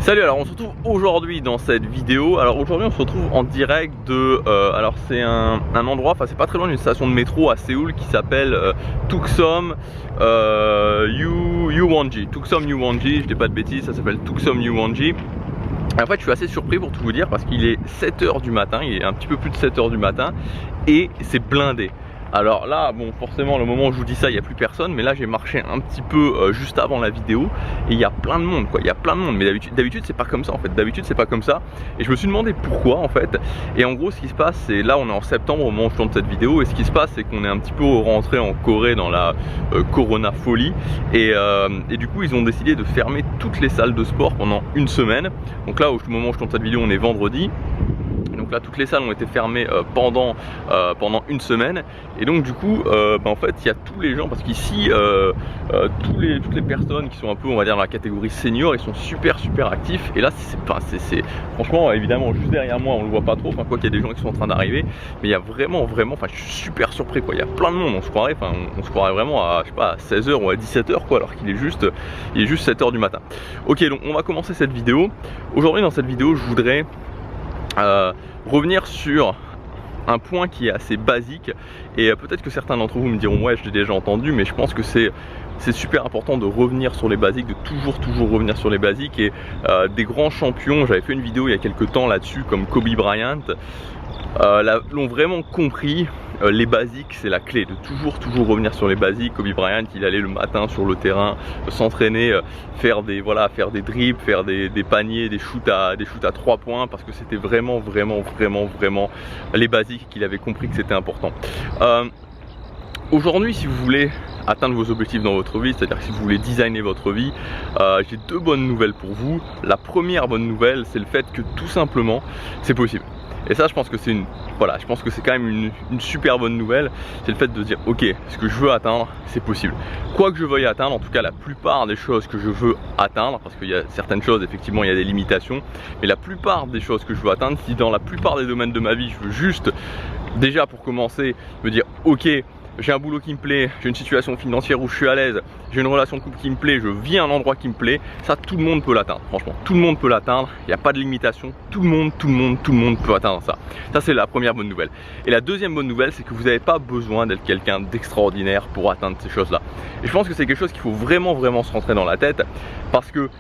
Salut, alors on se retrouve aujourd'hui dans cette vidéo. Alors aujourd'hui on se retrouve en direct de alors c'est un endroit, enfin c'est pas très loin d'une station de métro à Séoul qui s'appelle Tuksum Uwonji. Tuksum Uwonji, je dis pas de bêtises, ça s'appelle Tuksum Uwonji. En fait je suis assez surpris pour tout vous dire parce qu'il est 7 h du matin, il est un petit peu plus de 7 h du matin et c'est blindé. Alors là, bon, forcément, le moment où je vous dis ça, il n'y a plus personne, mais là j'ai marché un petit peu juste avant la vidéo et il y a plein de monde, quoi. Il y a plein de monde, mais d'habitude c'est pas comme ça en fait. D'habitude c'est pas comme ça. Et je me suis demandé pourquoi en fait. Et en gros, ce qui se passe, c'est là, on est en septembre au moment où je tourne cette vidéo, et ce qui se passe, c'est qu'on est un petit peu rentré en Corée dans la Corona folie. Et du coup, ils ont décidé de fermer toutes les salles de sport pendant une semaine. Donc là, au moment où je tourne cette vidéo, on est vendredi. Donc là toutes les salles ont été fermées pendant une semaine. Et donc du coup en fait il y a tous les gens, parce qu'ici toutes les personnes qui sont un peu, on va dire, dans la catégorie senior, ils sont super actifs. Et là c'est franchement, évidemment, juste derrière moi on le voit pas trop, enfin quoi qu'il y a des gens qui sont en train d'arriver, mais il y a vraiment, enfin je suis super surpris, quoi. Il y a plein de monde, on se croirait vraiment à, je sais pas, à 16 h ou à 17 h, quoi, alors qu'il est juste 7 h du matin. Ok, donc on va commencer cette vidéo. Aujourd'hui dans cette vidéo je voudrais revenir sur un point qui est assez basique, et peut-être que certains d'entre vous me diront ouais, je l'ai déjà entendu, mais je pense que c'est super important de revenir sur les basiques, de toujours revenir sur les basiques. Et des grands champions, j'avais fait une vidéo il y a quelques temps là-dessus, comme Kobe Bryant, l'ont vraiment compris. Les basiques, c'est la clé, de toujours revenir sur les basiques. Kobe Bryant, il allait le matin sur le terrain s'entraîner, faire des dribbles, faire des paniers, des shoots à 3 points, parce que c'était vraiment les basiques qu'il avait compris que c'était important. Aujourd'hui, si vous voulez atteindre vos objectifs dans votre vie, c'est-à-dire si vous voulez designer votre vie, j'ai deux bonnes nouvelles pour vous. La première bonne nouvelle, c'est le fait que tout simplement, c'est possible. Et ça, je pense que c'est quand même une super bonne nouvelle. C'est le fait de dire ok, ce que je veux atteindre, c'est possible. Quoi que je veuille atteindre, en tout cas la plupart des choses que je veux atteindre, parce qu'il y a certaines choses, effectivement il y a des limitations, mais la plupart des choses que je veux atteindre, si dans la plupart des domaines de ma vie je veux juste, déjà pour commencer, me dire ok, j'ai un boulot qui me plaît, j'ai une situation financière où je suis à l'aise, j'ai une relation de couple qui me plaît, je vis à un endroit qui me plaît, ça tout le monde peut l'atteindre, franchement, tout le monde peut l'atteindre, il n'y a pas de limitation, tout le monde peut atteindre ça. Ça c'est la première bonne nouvelle. Et la deuxième bonne nouvelle, c'est que vous n'avez pas besoin d'être quelqu'un d'extraordinaire pour atteindre ces choses là. Et je pense que c'est quelque chose qu'il faut vraiment se rentrer dans la tête, parce que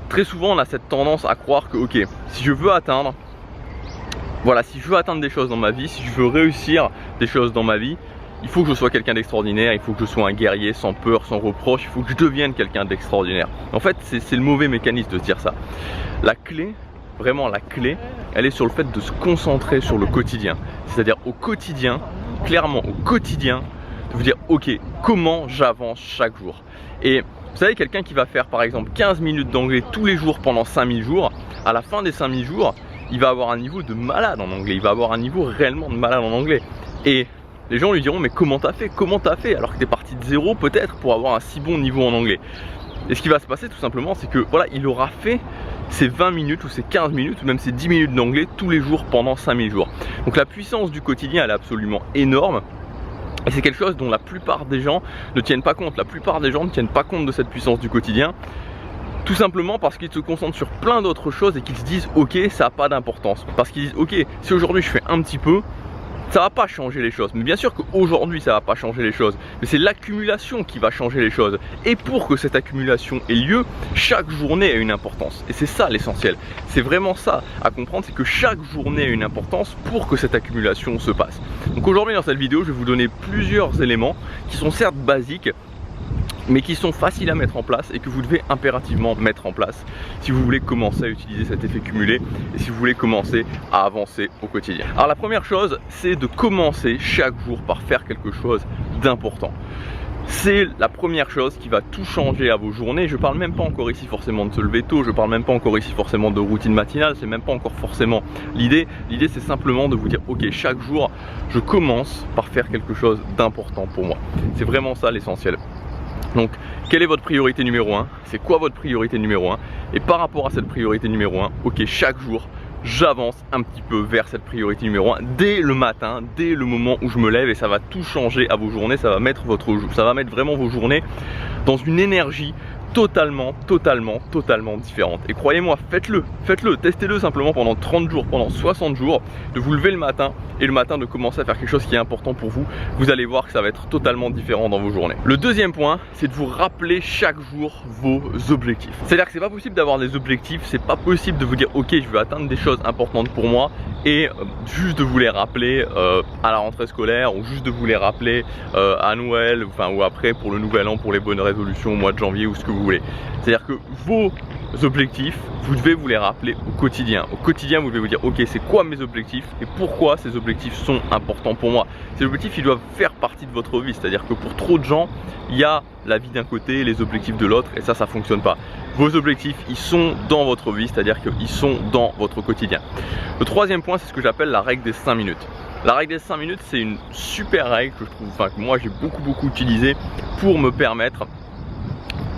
très souvent on a cette tendance à croire que ok, si je veux atteindre, voilà, si je veux atteindre des choses dans ma vie, si je veux réussir des choses dans ma vie, il faut que je sois quelqu'un d'extraordinaire, il faut que je sois un guerrier sans peur, sans reproche, il faut que je devienne quelqu'un d'extraordinaire. En fait, c'est le mauvais mécanisme de se dire ça. La clé, vraiment la clé, elle est sur le fait de se concentrer sur le quotidien. C'est-à-dire au quotidien, clairement au quotidien, de vous dire ok, comment j'avance chaque jour. Et vous savez, quelqu'un qui va faire par exemple 15 minutes d'anglais tous les jours pendant 5000 jours, à la fin des 5000 jours, il va avoir un niveau de malade en anglais, il va avoir un niveau réellement de malade en anglais. Et les gens lui diront mais comment t'as fait alors que t'es parti de zéro peut-être pour avoir un si bon niveau en anglais. Et ce qui va se passer tout simplement, c'est que voilà, il aura fait ces 20 minutes ou ces 15 minutes ou même ces 10 minutes d'anglais tous les jours pendant 5000 jours. Donc la puissance du quotidien, elle est absolument énorme. Et c'est quelque chose dont la plupart des gens ne tiennent pas compte. La plupart des gens ne tiennent pas compte de cette puissance du quotidien. Tout simplement parce qu'ils se concentrent sur plein d'autres choses et qu'ils se disent ok, ça n'a pas d'importance. Parce qu'ils disent ok, si aujourd'hui je fais un petit peu, ça va pas changer les choses. Mais bien sûr qu'aujourd'hui ça va pas changer les choses, mais c'est l'accumulation qui va changer les choses. Et pour que cette accumulation ait lieu, chaque journée a une importance. Et c'est ça l'essentiel. C'est vraiment ça à comprendre, c'est que chaque journée a une importance pour que cette accumulation se passe. Donc aujourd'hui dans cette vidéo, je vais vous donner plusieurs éléments qui sont certes basiques, mais qui sont faciles à mettre en place et que vous devez impérativement mettre en place si vous voulez commencer à utiliser cet effet cumulé et si vous voulez commencer à avancer au quotidien. Alors la première chose, c'est de commencer chaque jour par faire quelque chose d'important. C'est la première chose qui va tout changer à vos journées. Je parle même pas encore ici forcément de se lever tôt, je parle même pas encore ici forcément de routine matinale, c'est même pas encore forcément l'idée. L'idée c'est simplement de vous dire ok, chaque jour je commence par faire quelque chose d'important pour moi. C'est vraiment ça l'essentiel. Donc, quelle est votre priorité numéro 1? C'est quoi votre priorité numéro 1? Et par rapport à cette priorité numéro 1, ok, chaque jour, j'avance un petit peu vers cette priorité numéro 1 dès le matin, dès le moment où je me lève, et ça va tout changer à vos journées. Ça va mettre vraiment vos journées dans une énergie totalement différente. Et croyez-moi, faites-le, testez-le simplement pendant 30 jours, pendant 60 jours, de vous lever le matin et le matin de commencer à faire quelque chose qui est important pour vous. Vous allez voir que ça va être totalement différent dans vos journées. Le deuxième point, c'est de vous rappeler chaque jour vos objectifs. C'est-à-dire que c'est pas possible d'avoir des objectifs, c'est pas possible de vous dire ok, je veux atteindre des choses importantes pour moi et juste de vous les rappeler à la rentrée scolaire ou juste de vous les rappeler à Noël, ou après pour le nouvel an, pour les bonnes résolutions au mois de janvier ou ce que vous voulez. C'est-à-dire que vos objectifs, vous devez vous les rappeler au quotidien. Au quotidien, vous devez vous dire ok, c'est quoi mes objectifs et pourquoi ces objectifs sont importants pour moi. Ces objectifs, ils doivent faire partie de votre vie. C'est-à-dire que pour trop de gens, il y a la vie d'un côté, les objectifs de l'autre, et ça fonctionne pas. Vos objectifs, ils sont dans votre vie, c'est-à-dire qu'ils sont dans votre quotidien. Le troisième point, c'est ce que j'appelle la règle des 5 minutes. La règle des 5 minutes, c'est une super règle que je trouve, que moi j'ai beaucoup utilisé pour me permettre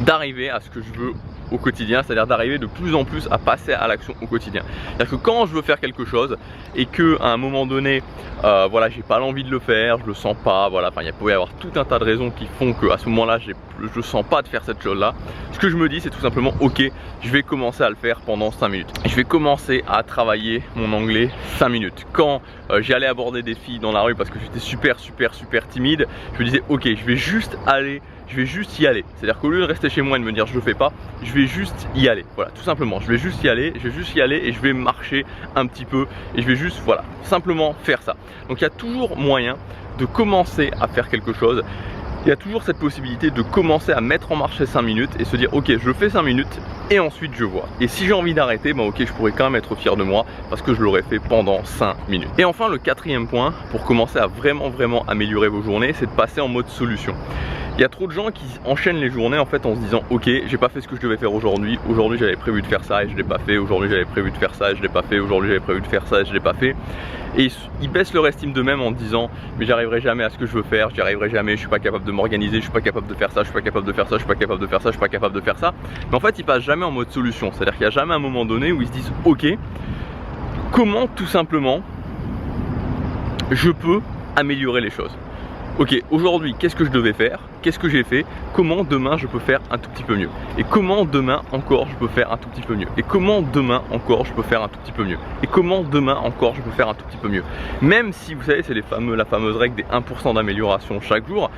d'arriver à ce que je veux au quotidien, c'est-à-dire d'arriver de plus en plus à passer à l'action au quotidien. C'est-à-dire que quand je veux faire quelque chose et que à un moment donné, voilà, j'ai pas l'envie de le faire, je le sens pas, voilà, il peut y avoir tout un tas de raisons qui font que à ce moment-là, je sens pas de faire cette chose-là. Ce que je me dis, c'est tout simplement ok, je vais commencer à le faire pendant 5 minutes. Je vais commencer à travailler mon anglais 5 minutes. Quand j'allais aborder des filles dans la rue parce que j'étais super timide, je me disais ok, je vais juste y aller. C'est-à-dire qu'au lieu de rester chez moi et de me dire je le fais pas, je vais juste y aller. Voilà, tout simplement. Je vais juste y aller et je vais marcher un petit peu et je vais juste, voilà, simplement faire ça. Donc il y a toujours moyen de commencer à faire quelque chose. Il y a toujours cette possibilité de commencer à mettre en marche ces 5 minutes et se dire ok, je fais 5 minutes et ensuite je vois. Et si j'ai envie d'arrêter, ok, je pourrais quand même être fier de moi parce que je l'aurais fait pendant 5 minutes. Et enfin, le quatrième point pour commencer à vraiment améliorer vos journées, c'est de passer en mode solution. Il y a trop de gens qui enchaînent les journées en fait en se disant ok, j'ai pas fait ce que je devais faire aujourd'hui, j'avais prévu de faire ça et je l'ai pas fait, aujourd'hui j'avais prévu de faire ça et je l'ai pas fait, aujourd'hui j'avais prévu de faire ça et je l'ai pas fait. Et ils baissent leur estime d'eux-mêmes en disant mais j'arriverai jamais à ce que je veux faire, j'y arriverai jamais, je suis pas capable de m'organiser, je suis pas capable de faire ça, je suis pas capable de faire ça, je suis pas capable de faire ça, je suis pas capable de faire ça. Mais en fait ils passent jamais en mode solution, c'est-à-dire qu'il n'y a jamais un moment donné où ils se disent ok, comment tout simplement je peux améliorer les choses. Ok, aujourd'hui, qu'est-ce que je devais faire? Qu'est-ce que j'ai fait? Comment demain je peux faire un tout petit peu mieux? Et comment demain encore je peux faire un tout petit peu mieux? Et comment demain encore je peux faire un tout petit peu mieux? Et comment demain encore je peux faire un tout petit peu mieux? Même si, vous savez, c'est la fameuse règle des 1% d'amélioration chaque jour,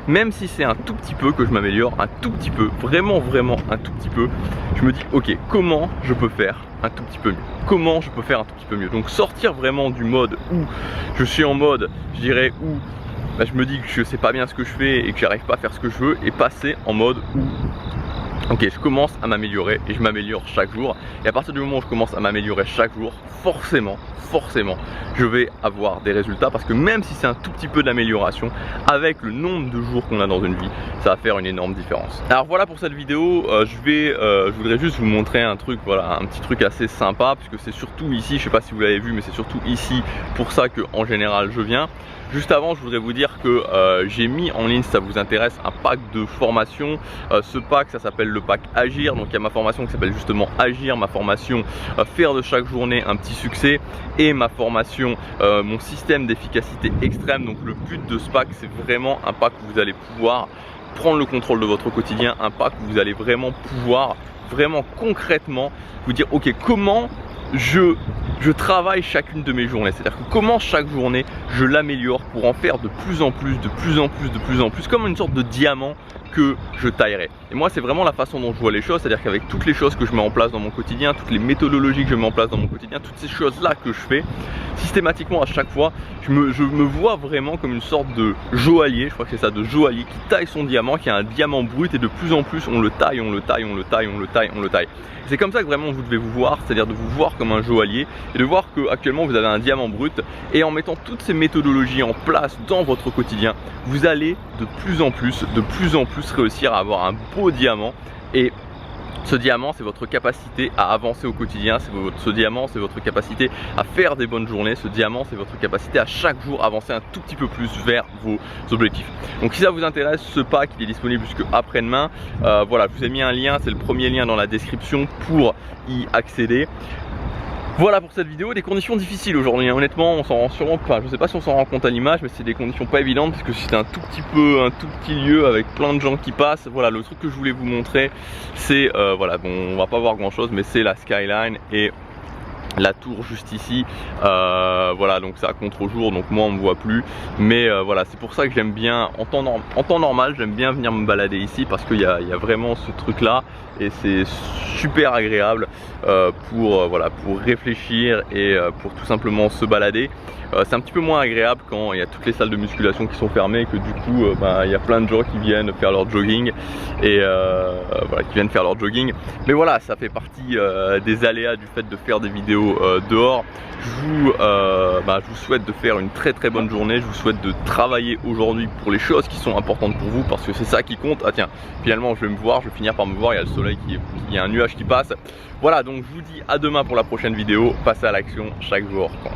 même si c'est un tout petit peu que je m'améliore, un tout petit peu, vraiment un tout petit peu, je me dis ok, comment je peux faire un tout petit peu mieux? Comment je peux faire un tout petit peu mieux? Donc sortir vraiment du mode où je suis en mode, je dirais, où je me dis que je sais pas bien ce que je fais et que j'arrive pas à faire ce que je veux, et passer en mode où ok, je commence à m'améliorer et je m'améliore chaque jour. Et à partir du moment où je commence à m'améliorer chaque jour, forcément je vais avoir des résultats, parce que même si c'est un tout petit peu d'amélioration, avec le nombre de jours qu'on a dans une vie, ça va faire une énorme différence. Alors voilà pour cette vidéo, je voudrais juste vous montrer un truc, voilà, un petit truc assez sympa, puisque c'est surtout ici, je sais pas si vous l'avez vu, mais c'est surtout ici pour ça que en général je viens. Juste avant, je voudrais vous dire que j'ai mis en ligne, si ça vous intéresse, un pack de formation. Ce pack, ça s'appelle le pack Agir. Donc il y a ma formation qui s'appelle justement Agir, ma formation faire de chaque journée un petit succès, et ma formation mon système d'efficacité extrême. Donc le but de ce pack, c'est vraiment un pack où vous allez pouvoir prendre le contrôle de votre quotidien, un pack où vous allez vraiment pouvoir, vraiment concrètement, vous dire ok, comment je travaille chacune de mes journées, c'est-à-dire que comment chaque journée je l'améliore pour en faire de plus en plus, comme une sorte de diamant que je taillerai. Et moi, c'est vraiment la façon dont je vois les choses, c'est-à-dire qu'avec toutes les choses que je mets en place dans mon quotidien, toutes les méthodologies que je mets en place dans mon quotidien, toutes ces choses-là que je fais, systématiquement à chaque fois, je me vois vraiment comme une sorte de joaillier, je crois que c'est ça, de joaillier qui taille son diamant, qui a un diamant brut, et de plus en plus on le taille. C'est comme ça que vraiment vous devez vous voir, c'est-à-dire de vous voir comme un joaillier et de voir que actuellement vous avez un diamant brut, et en mettant toutes ces méthodologies en place dans votre quotidien, vous allez de plus en plus réussir à avoir un beau diamant. Et ce diamant, c'est votre capacité à avancer au quotidien, ce diamant, c'est votre capacité à faire des bonnes journées, ce diamant, c'est votre capacité à chaque jour avancer un tout petit peu plus vers vos objectifs. Donc si ça vous intéresse, ce pack il est disponible jusque après-demain. Voilà, je vous ai mis un lien, c'est le premier lien dans la description pour y accéder. Voilà pour cette vidéo, des conditions difficiles aujourd'hui, hein. Honnêtement on s'en rend sûrement pas, je sais pas si on s'en rend compte à l'image, mais c'est des conditions pas évidentes parce que c'est un tout petit lieu avec plein de gens qui passent. Voilà, le truc que je voulais vous montrer c'est, voilà, bon on va pas voir grand chose, mais c'est la skyline et la tour juste ici, voilà, donc c'est à contre-jour, donc moi on me voit plus, mais voilà, c'est pour ça que j'aime bien en temps normal, j'aime bien venir me balader ici parce qu'il y a vraiment ce truc là et c'est super agréable voilà, pour réfléchir et pour tout simplement se balader. C'est un petit peu moins agréable quand il y a toutes les salles de musculation qui sont fermées et que du coup il y a plein de gens qui viennent faire leur jogging et voilà, qui viennent faire leur jogging. Mais voilà, ça fait partie des aléas du fait de faire des vidéos dehors. Je vous souhaite de faire une très bonne journée. Je vous souhaite de travailler aujourd'hui pour les choses qui sont importantes pour vous parce que c'est ça qui compte. Ah tiens, finalement je vais me voir, je vais finir par me voir, il y a le soleil il y a un nuage qui passe. Voilà, donc je vous dis à demain pour la prochaine vidéo. Passez à l'action, chaque jour compte.